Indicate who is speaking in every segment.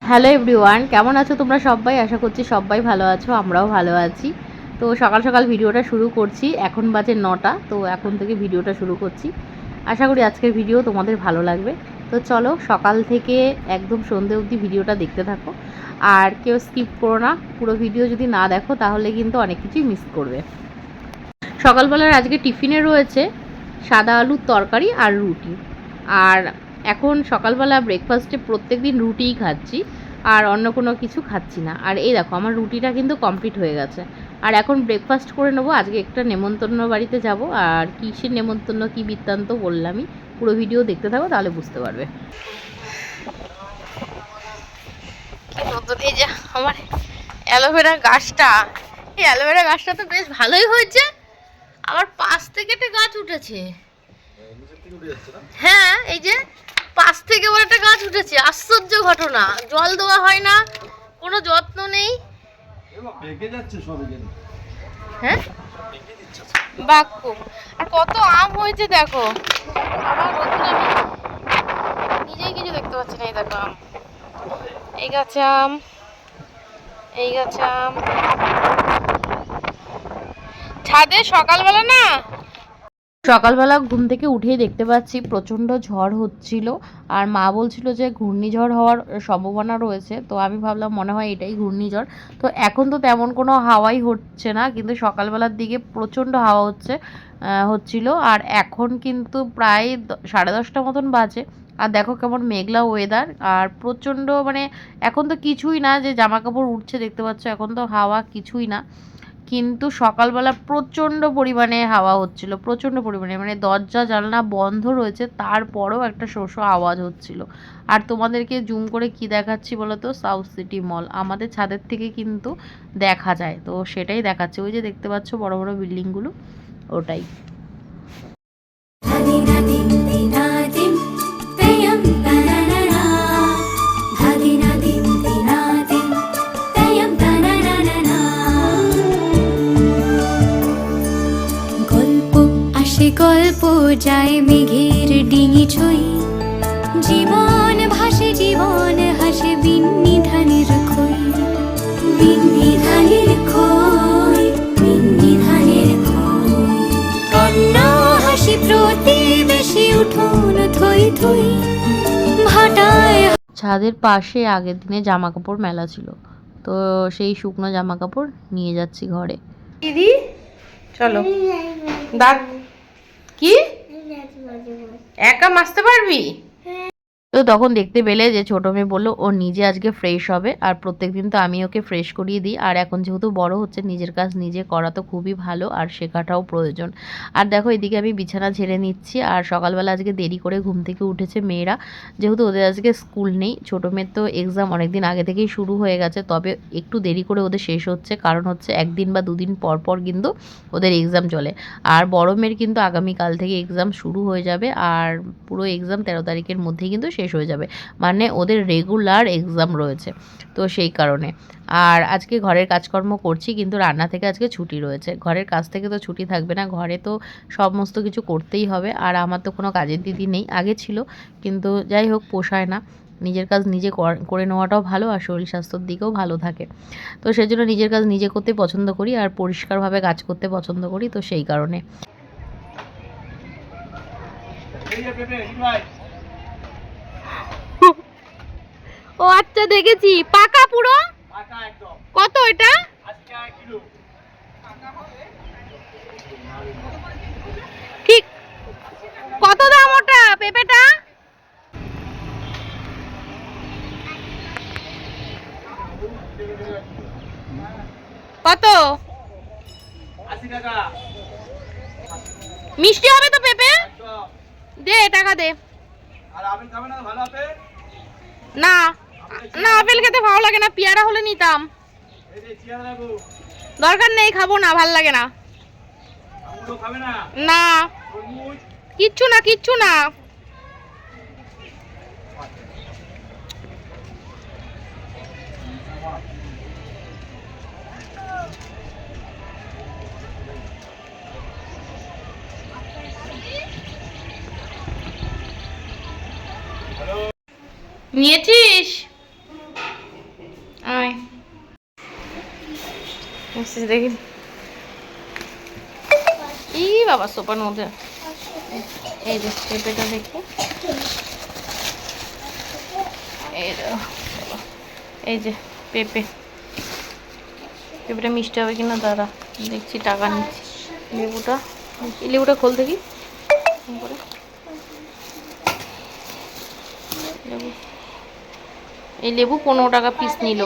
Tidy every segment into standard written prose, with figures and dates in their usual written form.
Speaker 1: Hello everyone, কেমন আছো তোমরা সবাই? আশা করছি সবাই ভালো আছো, আমরাও ভালো আছি। তো সকাল সকাল ভিডিওটা শুরু করছি। এখন বাজে 9টা, তো এখন থেকে ভিডিওটা শুরু করছি। আশা করি আজকের ভিডিও তোমাদের ভালো লাগবে। তো চলো সকাল থেকে একদম সন্ধে অবধি ভিডিওটা দেখতে থাকো, আর কেউ স্কিপ করো না। পুরো ভিডিও যদি না দেখো তাহলে কিন্তু অনেক কিছুই মিস করবে। সকালবেলার আজকে টিফিনে রয়েছে সাদা আলুর তরকারি আর রুটি। আর এখন সকালবেলা ব্রেকফাস্টে প্রত্যেক দিন রুটিই খাচ্ছি, আর অন্য কোনো কিছু খাচ্ছি না। আর এই দেখো আমার রুটিটা কিন্তু কমপ্লিট হয়ে গেছে। আর এখন ব্রেকফাস্ট করে নেবো। আজকে একটা নেমন্তন্ন বাড়িতে যাব, আর কিসের নেমন্তন্ন কী বৃত্তান্ত বললামই। পুরো ভিডিও দেখতে থাকো, তাহলে বুঝতে পারবে। এই যে আমার অ্যালোভেরা গাছটা, এই অ্যালোভেরা গাছটা তো বেশ ভালোই হয়েছে। আবার পাশ থেকে একটা গাছ উঠেছে। হ্যাঁ, এই যে পাশ থেকে আবার একটা গাছ উঠেছে। আশ্চর্য ঘটনা, জল দেওয়া হয় না, কোনো যত্ন নেই। হ্যাঁ বাক্য, আর কত আম হয়েছে দেখো। আবার নতুন, আমি নিজেই কিছু দেখতে পাচ্ছি না। এই দেখো আম, এই গাছে আম, এই গাছে আম। ছাদে সকালবেলা না, সকালবেলা ঘুম থেকে উঠেই দেখতে পাচ্ছি প্রচণ্ড ঝড় হচ্ছিল। আর মা বলছিল যে ঘূর্ণিঝড় হওয়ার সম্ভাবনা রয়েছে। তো আমি ভাবলাম মনে হয় এটাই ঘূর্ণিঝড়। তো এখন তো তেমন কোনো হাওয়াই হচ্ছে না, কিন্তু সকালবেলার দিকে প্রচণ্ড হাওয়া হচ্ছিল। আর এখন কিন্তু প্রায় 10:30 মতন বাজে। আর দেখো কেমন মেঘলা ওয়েদার, আর প্রচণ্ড মানে এখন তো কিছুই না যে জামা কাপড় উঠছে দেখতে পাচ্ছ, এখন তো হাওয়া কিছুই না। কিন্তু সকালবেলা প্রচণ্ড পরিমাণে হাওয়া হচ্ছিল, প্রচণ্ড পরিমাণে, মানে দরজা জানলা বন্ধ রয়েছে, তারপরেও একটা শো শো আওয়াজ হচ্ছিল। আর তোমাদেরকে জুম করে কি দেখাচ্ছি বলো তো, সাউথ সিটি মল আমাদের ছাদের থেকে কিন্তু দেখা যায়। তো সেটাই দেখাচ্ছে, ওই যে দেখতে পাচ্ছ বড় বড় বিল্ডিংগুলো, ওটাই।
Speaker 2: গল্প যায় মেঘের ডিঙি ছই, জীবন ভাসে জীবন হাসে বিন্নি ধানের খই, বিন্নি ধানের খই, বিন্নি ধানের খই। কন্যা হাসি প্রতিবেশী উঠোন থই থই, ভাটায়।
Speaker 1: ছাদের পাশে আগের দিনে জামা কাপড় মেলা ছিল, তো সেই শুকনো জামা কাপড় নিয়ে যাচ্ছি ঘরে। দিদি চলো, দাঁত কি একা মাজতে পারবি? তো তখন দেখতে পেলে যে ছোটো মেয়ে বললো ও নিজে আজকে ফ্রেশ হবে, আর প্রত্যেকদিন তো আমি ওকে ফ্রেশ করিয়ে দিই। আর এখন যেহেতু বড় হচ্ছে, নিজের কাজ নিজে করা তো খুবই ভালো, আর শেখাটাও প্রয়োজন। আর দেখো এদিকে আমি বিছানা ঝেড়ে নিচ্ছি। আর সকালবেলা আজকে দেরি করে ঘুম থেকে উঠেছে মেয়েরা, যেহেতু ওদের আজকে স্কুল নেই। ছোটো মেয়ের তো এক্সাম অনেকদিন আগে থেকেই শুরু হয়ে গেছে, তবে একটু দেরি করে ওদের শেষ হচ্ছে, কারণ হচ্ছে একদিন বা দুদিন পর পর কিন্তু ওদের এক্সাম চলে। আর বড় মেয়ের কিন্তু আগামীকাল থেকে এক্সাম শুরু হয়ে যাবে, আর পুরো এক্সাম 13 তারিখের মধ্যেই কিন্তু শেষ হয়ে যাবে, মানে ওদের রেগুলার এক্সাম রয়েছে। তো সেই কারণে আর আজকে ঘরের কাজকর্ম করছি, কিন্তু রান্না থেকে আজকে ছুটি রয়েছে। ঘরের কাজ থেকে তো ছুটি থাকবে না, ঘরে তো সমস্ত কিছু করতেই হবে। আর আমার তো কোনো কাজের দিদি নেই, আগে ছিল, কিন্তু যাই হোক পোষায় না। নিজের কাজ নিজে করে নেওয়াটাও ভালো, আর শরীর স্বাস্থ্যর দিকেও ভালো থাকে। তো সেই জন্য নিজের কাজ নিজে করতে পছন্দ করি, আর পরিষ্কারভাবে কাজ করতে পছন্দ করি, তো সেই কারণে। ও আচ্ছা, দেখেছি পাকা পুরো। কত এটা? ঠিক কত দাম ওটা পেঁপেটা? কত? 80 টাকা। মিষ্টি হবে তো পেঁপে? দে টাকা দে। আর আপেল খাবে না? ভালো আপেল না, না আপেল খেতে ভালো লাগে না, পেয়ারা হলে নিতাম। দরকার নেই, খাবো না, ভাল লাগে না। না কিচ্ছু না, কিচ্ছু না। নিয়েছিস? দেখি ই বাবা সোপার মধ্যে এই যে পেঁপেটা দেখি এই যে পেঁপেটা মিষ্টি হবে কিনা দাঁড়া দেখছি, টাকা নিচ্ছি। লেবুটা খোল দেখি। এই লেবু 15 টাকা পিস নিল,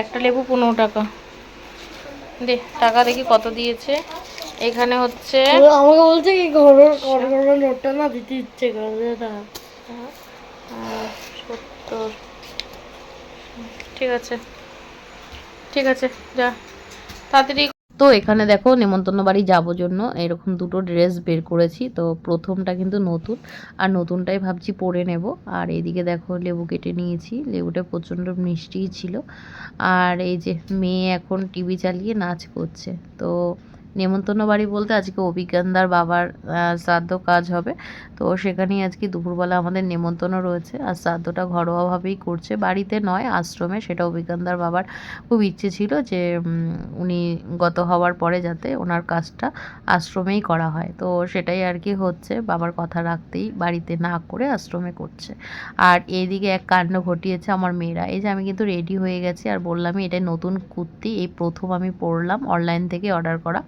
Speaker 1: একটা লেবু 15 টাকা। দে টাকা দেখি কত দিয়েছে। এখানে হচ্ছে
Speaker 3: আমাকে বলছে কি নোটটা না দিতে ইচ্ছে করে না।
Speaker 1: 70। ঠিক আছে যা তাড়াতাড়ি। তো এখানে দেখো নেমন্তন্ন বাড়ি যাবো জন্য এরকম দুটো ড্রেস বের করেছি। তো প্রথমটা কিন্তু নতুন, আর নতুনটাই ভাবছি পরে নেব। আর এইদিকে দেখো লেবু কেটে নিয়েছি, লেবুটা প্রচণ্ড মিষ্টিই ছিল। আর এই যে মেয়ে এখন টিভি চালিয়ে নাচ করছে। তো নেমন্তন্ন বাড়ি বলতে আজকে অভিজ্ঞানদার বাবার শ্রাদ্ধ কাজ হবে, তো সেখানেই আজকে দুপুরবেলা আমাদের নেমন্তন্ন রয়েছে। আর শ্রাদ্ধটা ঘরোয়াভাবেই করছে, বাড়িতে নয়, আশ্রমে। সেটা অভিজ্ঞানদার বাবার খুব ইচ্ছে ছিল যে উনি গত হওয়ার পরে যাতে ওনার কাজটা আশ্রমেই করা হয়। তো সেটাই আর কি হচ্ছে, বাবার কথা রাখতেই বাড়িতে না করে আশ্রমে করছে। আর এইদিকে এক কাণ্ড ঘটিয়েছে আমার মেয়েরা। এই যে আমি কিন্তু রেডি হয়ে গেছি, আর বললামই এটাই নতুন কুর্তি, এই প্রথম আমি পরলাম, অনলাইন থেকে অর্ডার করা।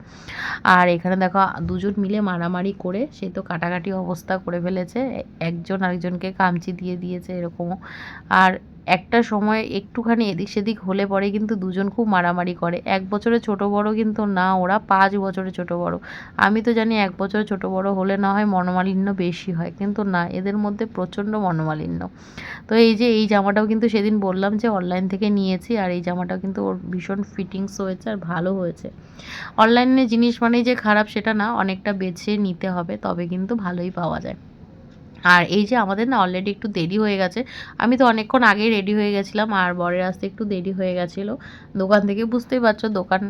Speaker 1: আর এখানে দেখো দুজন মিলে মারামারি করে সে তো কাটাকাটি অবস্থা করে ফেলেছে, একজন আরেকজনকে কামচি দিয়ে দিয়েছে এরকমও। আর একটা সময় একটুখানি এদিক সেদিক হলে পরে কিন্তু দুজন খুব মারামারি করে। 1 বছরের ছোট বড় কিন্তু না, ওরা 5 বছরের ছোট বড়। আমি তো জানি 1 বছরের ছোট বড় হলে না হয় মনোমালিন্য বেশি হয়, কিন্তু না, এদের মধ্যে প্রচণ্ড মনোমালিন্য। তো এই যে এই জামাটাও কিন্তু সেদিন বললাম যে অনলাইন থেকে নিয়েছি, আর এই জামাটাও কিন্তু ওর ভীষণ ফিটিংস হয়েছে আর ভালো হয়েছে। অনলাইনে জিনিস মানেই যে খারাপ সেটা না, অনেকটা বেছে নিতে হবে, তবে কিন্তু ভালোই পাওয়া যায়। আর এই যে আমাদের না অলরেডি একটু দেরি হয়ে গেছে, আমি তো অনেকক্ষণ আগেই রেডি হয়ে গেছিলাম, আর বরের আসতে একটু দেরি হয়ে গেছিলো দোকান থেকে। বুঝতেই পারছো দোকান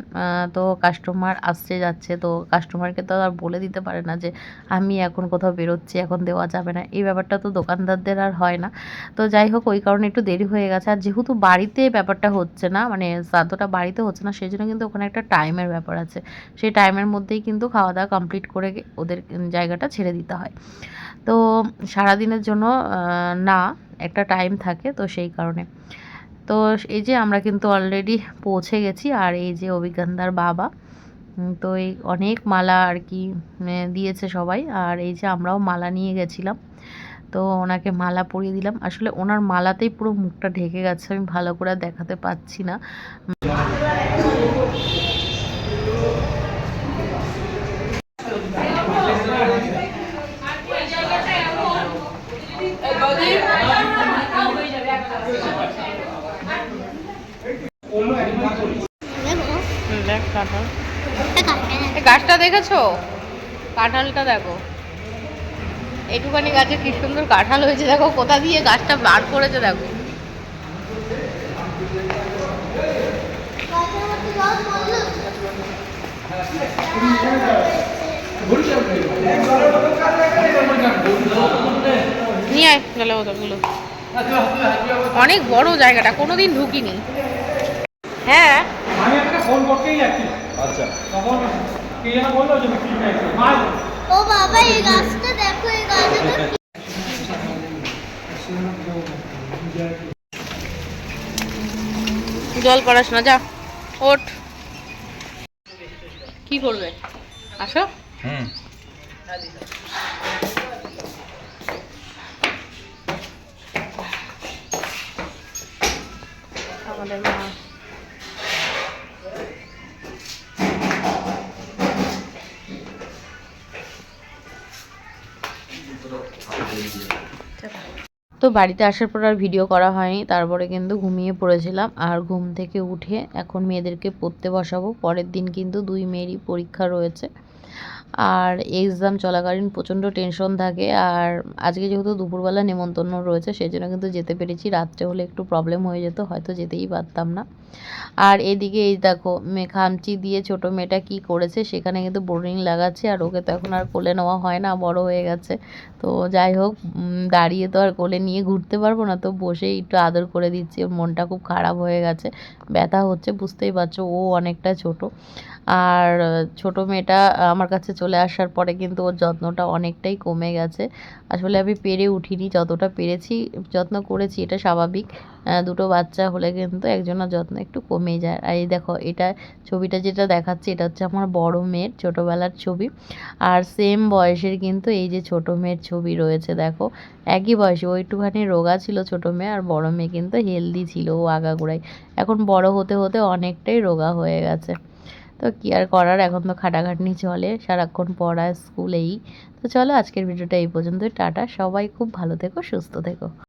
Speaker 1: তো কাস্টমার আসছে যাচ্ছে, তো কাস্টমারকে তো আর বলে দিতে পারে না যে আমি এখন কোথাও বেরোচ্ছি, এখন দেওয়া যাবে না, এই ব্যাপারটা তো দোকানদারদের আর হয় না। তো যাই হোক, ওই কারণে একটু দেরি হয়ে গেছে। আর যেহেতু বাড়িতে ব্যাপারটা হচ্ছে না, মানে শ্রাদ্ধটা বাড়িতে হচ্ছে না, সেই জন্য কিন্তু ওখানে একটা টাইমের ব্যাপার আছে, সেই টাইমের মধ্যেই কিন্তু খাওয়া দাওয়া কমপ্লিট করে ওদের জায়গাটা ছেড়ে দিতে হয়। তো সারাদিনের জন্য না, একটা টাইম থাকে, তো সেই কারণে। তো এই যে আমরা কিন্তু অলরেডি পৌঁছে গেছি। আর এই যে অভিজ্ঞানদার বাবা, তো এই অনেক মালা আর কি দিয়েছে সবাই। আর এই যে আমরাও মালা নিয়ে গেছিলাম, তো ওনাকে মালা পরিয়ে দিলাম। আসলে ওনার মালাতেই পুরো মুখটা ঢেকে গেছে, আমি ভালো করে দেখাতে পাচ্ছি না। কাঁঠাল, গাছটা দেখেছো? কাঁঠালটা দেখো, এইটুখানি গাছে কি সুন্দর কাঁঠাল হয়েছে, দেখো কোথা দিয়ে গাছটা বার করেছে, দেখো। নিয়ে আয় জলের বোতলগুলো। অনেক বড় জায়গাটা, কোনোদিন ঢুকিনি। হ্যাঁ
Speaker 4: আমি একটা ফোন করতেই যাচ্ছি। আচ্ছা, তখন কে যেন বললো যে
Speaker 3: ও বাবা, এই গাছটা দেখো, এই গাছটা
Speaker 1: জল পড়াস না, যা ওঠ। কি করবে, আসো। আমাদের মা তো বাড়িতে আসার পর আর ভিডিও করা হয়নি, তারপরে কিন্তু ঘুমিয়ে পড়েছিলাম। আর ঘুম থেকে উঠে এখন মেয়েদেরকে পড়তে বসাবো, পরের দিন কিন্তু 2 মেয়েরই পরীক্ষা রয়েছে। আর এক্সাম চলাকালীন প্রচণ্ড টেনশন থাকে। আর আজকে যেহেতু দুপুরবেলা নেমন্তন্ন রয়েছে সেই জন্য কিন্তু যেতে পেরেছি, রাত্রে হলে একটু প্রবলেম হয়ে যেত, হয়তো যেতেই পারতাম না। আর এদিকে এই দেখো খামচি দিয়ে ছোট মেয়েটা কি করেছে, সেখানে কিন্তু বোরিং লাগাচ্ছে। আর ওকে তো এখন আর কোলে নেওয়া হয় না, বড় হয়ে গেছে। তো যাই হোক, দাঁড়িয়ে তো আর কোলে নিয়ে ঘুরতে পারবো না, তো বসেই একটু আদর করে দিচ্ছি। ওর মনটা খুব খারাপ হয়ে গেছে, ব্যথা হচ্ছে, বুঝতেই পারছো, ও অনেকটা ছোট। আর ছোট মেয়েটা আমার কাছে চলে আসার পরে কিন্তু ওর যত্নটা অনেকটাই কমে গেছে। আসলে আমি পেরে উঠিনি, যতটা পেরেছি যত্ন করেছি, এটা স্বাভাবিক। দুটো বাচ্চা হলে কিন্তু একজনের যত্ন একটু কমেই যায়। আর এই দেখো, এটা ছবিটা যেটা দেখাচ্ছে এটা হচ্ছে আমার বড় মেয়ের ছোটোবেলার ছবি। আর সেম বয়সের কিন্তু এই যে ছোট মেয়ের ছবি রয়েছে, দেখো একই বয়সে। ও একটুখানি রোগা ছিল ছোট মেয়ে, আর বড় মেয়ে কিন্তু হেলদি ছিল, ও আগাগোড়াই। এখন বড় হতে হতে অনেকটাই রোগা হয়ে গেছে। তো কি আর করার, এখন তো খাটাখাটনি চলে, সারাক্ষণ পড়া, স্কুলেই। তো চলো আজকের ভিডিওটা এই পর্যন্তই, টাটা। সবাই খুব ভালো থেকো, সুস্থ থেকো।